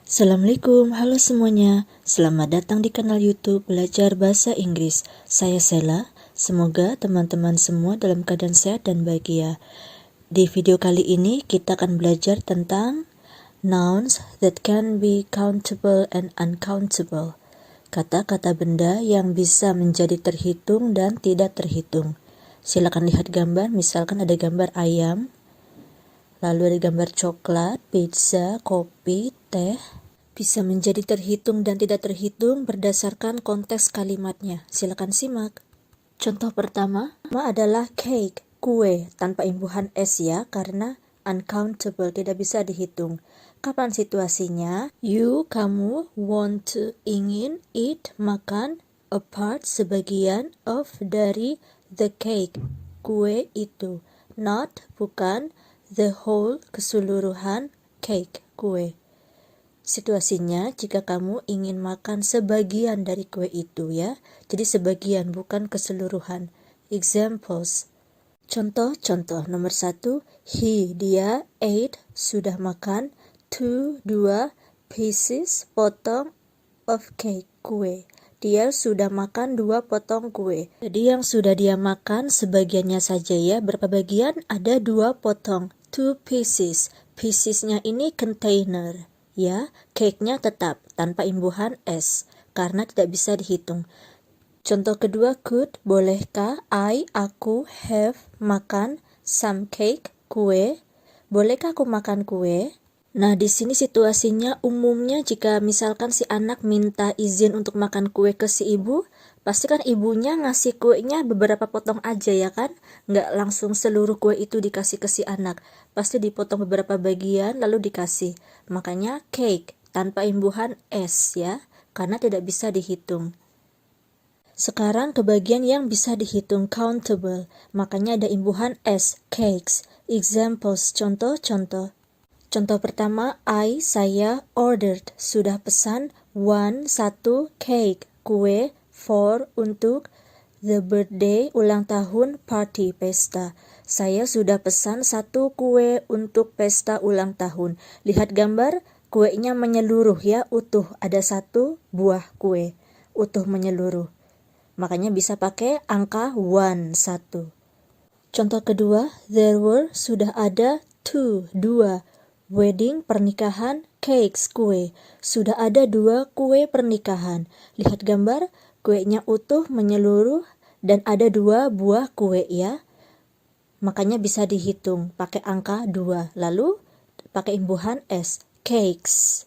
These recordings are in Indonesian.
Assalamualaikum, halo semuanya. Selamat datang di kanal YouTube Belajar Bahasa Inggris. Saya Sela. Semoga teman-teman semua dalam keadaan sehat dan bahagia. Di video kali ini kita akan belajar tentang nouns that can be countable and uncountable. Kata-kata benda yang bisa menjadi terhitung dan tidak terhitung. Silakan lihat gambar, misalkan ada gambar ayam, lalu ada gambar coklat, pizza, kopi, teh. Bisa menjadi terhitung dan tidak terhitung berdasarkan konteks kalimatnya. Silakan simak. Contoh pertama adalah cake, kue, tanpa imbuhan s ya, karena uncountable, tidak bisa dihitung. Kapan situasinya? You, kamu, want to, ingin, eat, makan, a part, sebagian, of, dari, the cake, kue itu. Not, bukan, the whole, keseluruhan, cake, kue. Situasinya jika kamu ingin makan sebagian dari kue itu ya. Jadi sebagian bukan keseluruhan. Examples. Contoh nomor 1, dia ate, sudah makan, 2 pieces, potong, of cake, kue. Dia sudah makan 2 potong kue. Jadi yang sudah dia makan sebagiannya saja ya. Berapa bagian? Ada 2 potong, 2 pieces. Piecesnya ini container. Ya, cake-nya tetap tanpa imbuhan s karena tidak bisa dihitung. Contoh kedua, could, bolehkah aku have, makan, some cake, kue. Bolehkah aku makan kue? Nah, di sini situasinya umumnya jika misalkan si anak minta izin untuk makan kue ke si ibu, pasti kan ibunya ngasih kuenya beberapa potong aja ya kan? Nggak langsung seluruh kue itu dikasih ke si anak. Pasti dipotong beberapa bagian lalu dikasih. Makanya cake tanpa imbuhan s ya, karena tidak bisa dihitung. Sekarang ke bagian yang bisa dihitung, countable. Makanya ada imbuhan s, cakes. Examples, contoh. Contoh pertama, saya ordered, sudah pesan, 1 cake, kue, for, untuk, the birthday, ulang tahun, party, pesta. Saya sudah pesan 1 kue untuk pesta ulang tahun. Lihat gambar, kuenya menyeluruh ya, utuh. Ada 1 buah kue, utuh menyeluruh. Makanya bisa pakai angka 1. Contoh kedua, there were, sudah ada, 2 wedding, pernikahan, cakes, kue. Sudah ada 2 kue pernikahan. Lihat gambar, kuenya utuh menyeluruh dan ada 2 buah kue ya. Makanya bisa dihitung pakai angka 2. Lalu pakai imbuhan s, cakes.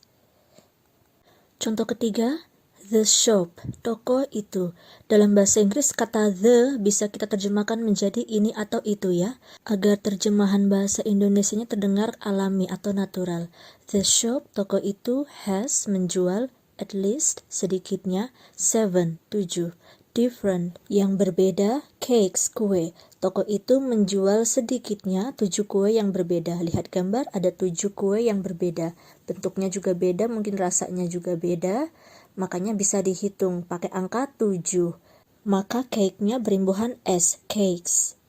Contoh ketiga, the shop, toko itu. Dalam bahasa Inggris kata the bisa kita terjemahkan menjadi ini atau itu ya, agar terjemahan bahasa Indonesianya terdengar alami atau natural. The shop, toko itu, has, menjual, at least, sedikitnya, 7 different, yang berbeda, cakes, kue. Toko itu menjual sedikitnya 7 kue yang berbeda. Lihat gambar, ada 7 kue yang berbeda. Bentuknya juga beda, mungkin rasanya juga beda. Makanya bisa dihitung pakai angka 7. Maka cake-nya berimbuhan s, cakes.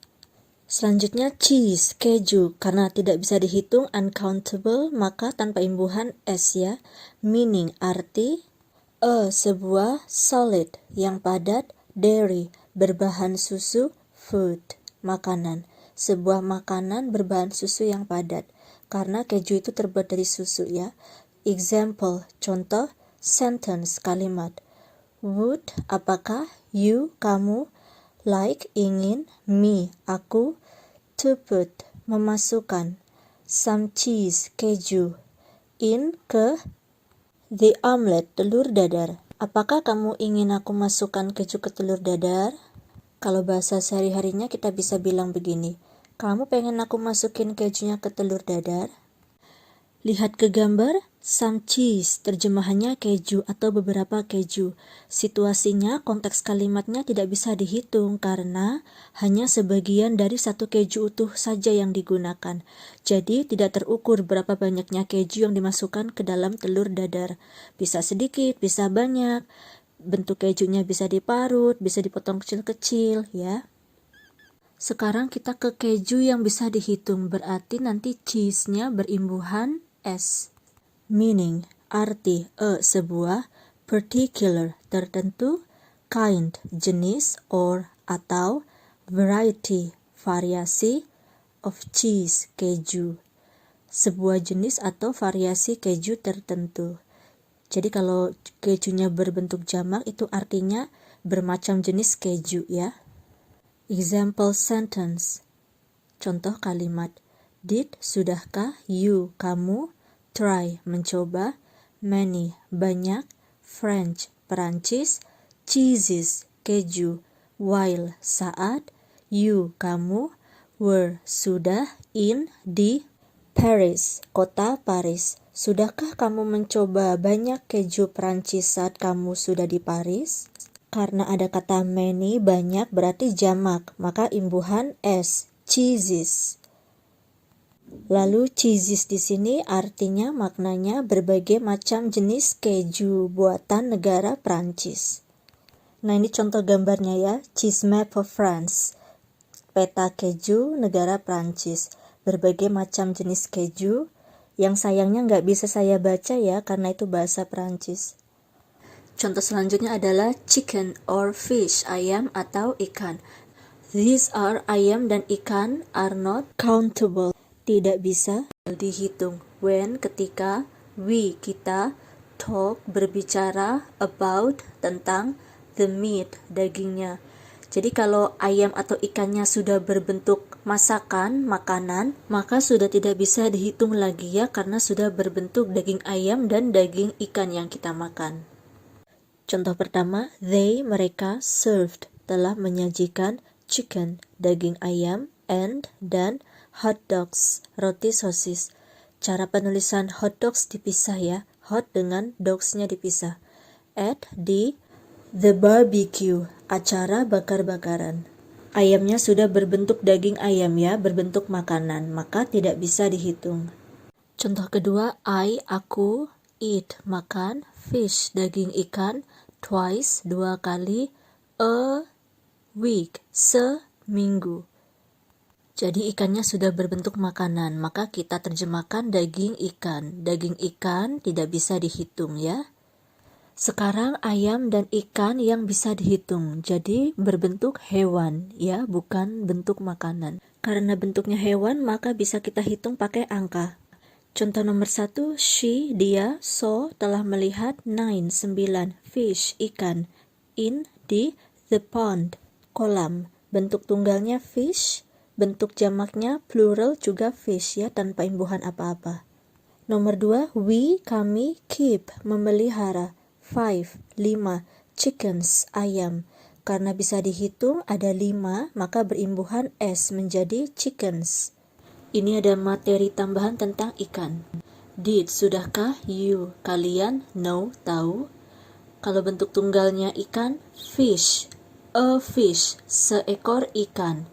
Selanjutnya cheese, keju. Karena tidak bisa dihitung, uncountable, maka tanpa imbuhan s ya. Meaning, arti, sebuah solid, yang padat, dairy, berbahan susu, food, makanan. Sebuah makanan berbahan susu yang padat. Karena keju itu terbuat dari susu ya. Example, contoh, sentence, kalimat. Would, apakah, you, kamu, like, ingin, me, aku, to put, memasukkan, some cheese, keju, in, ke, the omelet, telur dadar. Apakah kamu ingin aku masukkan keju ke telur dadar? Kalau bahasa sehari-harinya kita bisa bilang begini, kamu pengen aku masukin kejunya ke telur dadar? Lihat ke gambar, some cheese, terjemahannya keju atau beberapa keju. Situasinya, konteks kalimatnya tidak bisa dihitung karena hanya sebagian dari 1 keju utuh saja yang digunakan. Jadi tidak terukur berapa banyaknya keju yang dimasukkan ke dalam telur dadar. Bisa sedikit, bisa banyak. Bentuk kejunya bisa diparut, bisa dipotong kecil-kecil ya. Sekarang kita ke keju yang bisa dihitung, berarti nanti cheese-nya berimbuhan s. Meaning, arti sebuah, particular tertentu, kind jenis or atau, variety variasi, of cheese keju sebuah jenis atau variasi keju tertentu. Jadi kalau kejunya berbentuk jamak itu artinya bermacam jenis keju ya. Example sentence. Contoh kalimat. Did sudahkah you kamu try mencoba many banyak French Perancis cheeses keju while saat you kamu were sudah in di Paris kota Paris. Sudahkah kamu mencoba banyak keju Perancis saat kamu sudah di Paris? Karena ada kata many banyak berarti jamak, maka imbuhan s cheeses. Lalu cheeses di sini artinya maknanya berbagai macam jenis keju buatan negara Prancis. Nah ini contoh gambarnya ya, cheese map of France, peta keju negara Prancis, berbagai macam jenis keju, yang sayangnya nggak bisa saya baca ya karena itu bahasa Prancis. Contoh selanjutnya adalah chicken or fish, ayam atau ikan. These are ayam dan ikan are not countable, tidak bisa dihitung. When ketika, we kita, talk berbicara, about tentang, the meat dagingnya. Jadi kalau ayam atau ikannya sudah berbentuk masakan, makanan, maka sudah tidak bisa dihitung lagi ya karena sudah berbentuk daging ayam dan daging ikan yang kita makan. Contoh pertama, they mereka served telah menyajikan chicken daging ayam and dan hot dogs roti sosis. Cara penulisan hot dogs dipisah ya, hot dengan dogs-nya dipisah. At di the barbecue, acara bakar-bakaran. Ayamnya sudah berbentuk daging ayam ya, berbentuk makanan, maka tidak bisa dihitung. Contoh kedua, aku, eat, makan, fish, daging ikan, twice, 2 kali, a week, seminggu. Jadi ikannya sudah berbentuk makanan, maka kita terjemahkan daging ikan. Daging ikan tidak bisa dihitung ya. Sekarang ayam dan ikan yang bisa dihitung, jadi berbentuk hewan ya, bukan bentuk makanan. Karena bentuknya hewan, maka bisa kita hitung pakai angka. Contoh nomor 1, she, dia, saw, telah melihat, 9, 9, fish, ikan, in, di, the pond, kolam. Bentuk tunggalnya fish, bentuk jamaknya plural juga fish ya, tanpa imbuhan apa-apa. Nomor 2, we, kami, keep, memelihara. 5, 5, chickens, ayam. Karena bisa dihitung ada 5, maka berimbuhan s menjadi chickens. Ini ada materi tambahan tentang ikan. Did, sudahkah, you, kalian, know, tahu. Kalau bentuk tunggalnya ikan, fish, a fish, seekor ikan.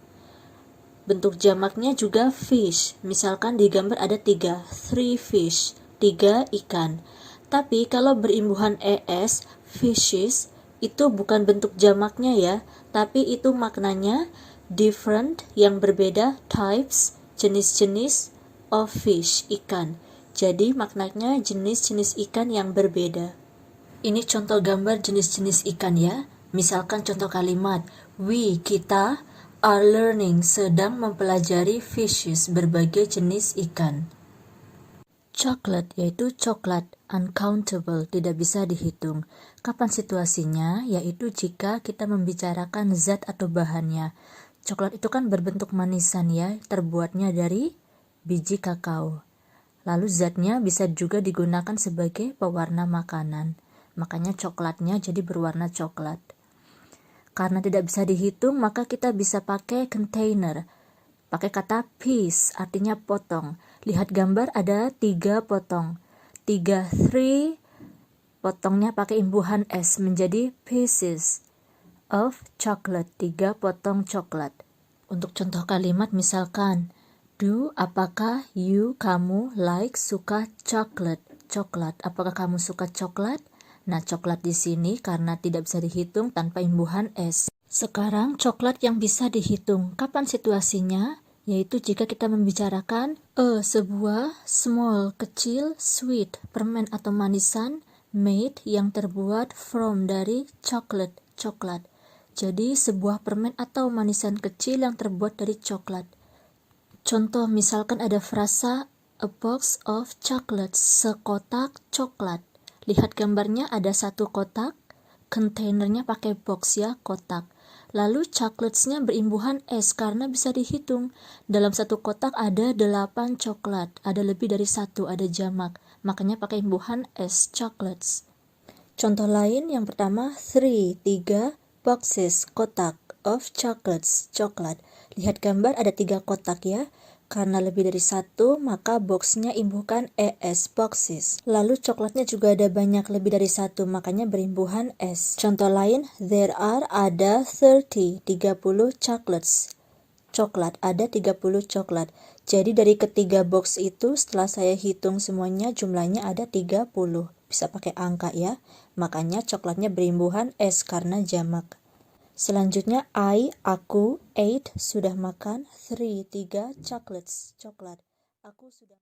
Bentuk jamaknya juga fish, misalkan di gambar ada 3, 3 fish, 3 ikan. Tapi kalau berimbuhan es, fishes, itu bukan bentuk jamaknya ya, tapi itu maknanya different, yang berbeda, types, jenis-jenis, of fish, ikan. Jadi maknanya jenis-jenis ikan yang berbeda. Ini contoh gambar jenis-jenis ikan ya. Misalkan contoh kalimat, we, kita, are learning, sedang mempelajari fishes, berbagai jenis ikan. Chocolate, yaitu coklat, uncountable, tidak bisa dihitung. Kapan situasinya? Yaitu jika kita membicarakan zat atau bahannya. Coklat itu kan berbentuk manisan ya, terbuatnya dari biji kakao. Lalu zatnya bisa juga digunakan sebagai pewarna makanan. Makanya coklatnya jadi berwarna coklat. Karena tidak bisa dihitung, maka kita bisa pakai container. Pakai kata piece, artinya potong. Lihat gambar ada 3 potong. 3 potongnya pakai imbuhan s menjadi pieces of chocolate, 3 potong coklat. Untuk contoh kalimat misalkan, do, apakah you, kamu, like, suka coklat, coklat. Apakah kamu suka coklat? Nah, coklat di sini karena tidak bisa dihitung tanpa imbuhan s. Sekarang coklat yang bisa dihitung. Kapan situasinya? yaitu jika kita membicarakan sebuah small, kecil, sweet, permen atau manisan, made yang terbuat from dari chocolate, coklat. Jadi sebuah permen atau manisan kecil yang terbuat dari coklat. Contoh misalkan ada frasa a box of chocolates, sekotak coklat. Lihat gambarnya ada satu kotak, kontainernya pakai box ya, kotak. Lalu chocolates-nya berimbuhan S karena bisa dihitung. Dalam satu kotak ada 8 coklat, ada lebih dari satu, ada jamak. Makanya pakai imbuhan S, chocolates. Contoh lain yang pertama, 3 boxes, kotak, of chocolates, coklat. Lihat gambar ada 3 kotak ya. Karena lebih dari satu, maka boxnya imbuhkan ES, boxes. Lalu coklatnya juga ada banyak, lebih dari satu, makanya berimbuhan S. Contoh lain, ada 30 chocolates. Coklat, ada 30 coklat. Jadi dari ketiga box itu, setelah saya hitung semuanya, jumlahnya ada 30. Bisa pakai angka ya. Makanya coklatnya berimbuhan S karena jamak. Selanjutnya aku, ate, sudah makan, 3 chocolates, coklat. Aku sudah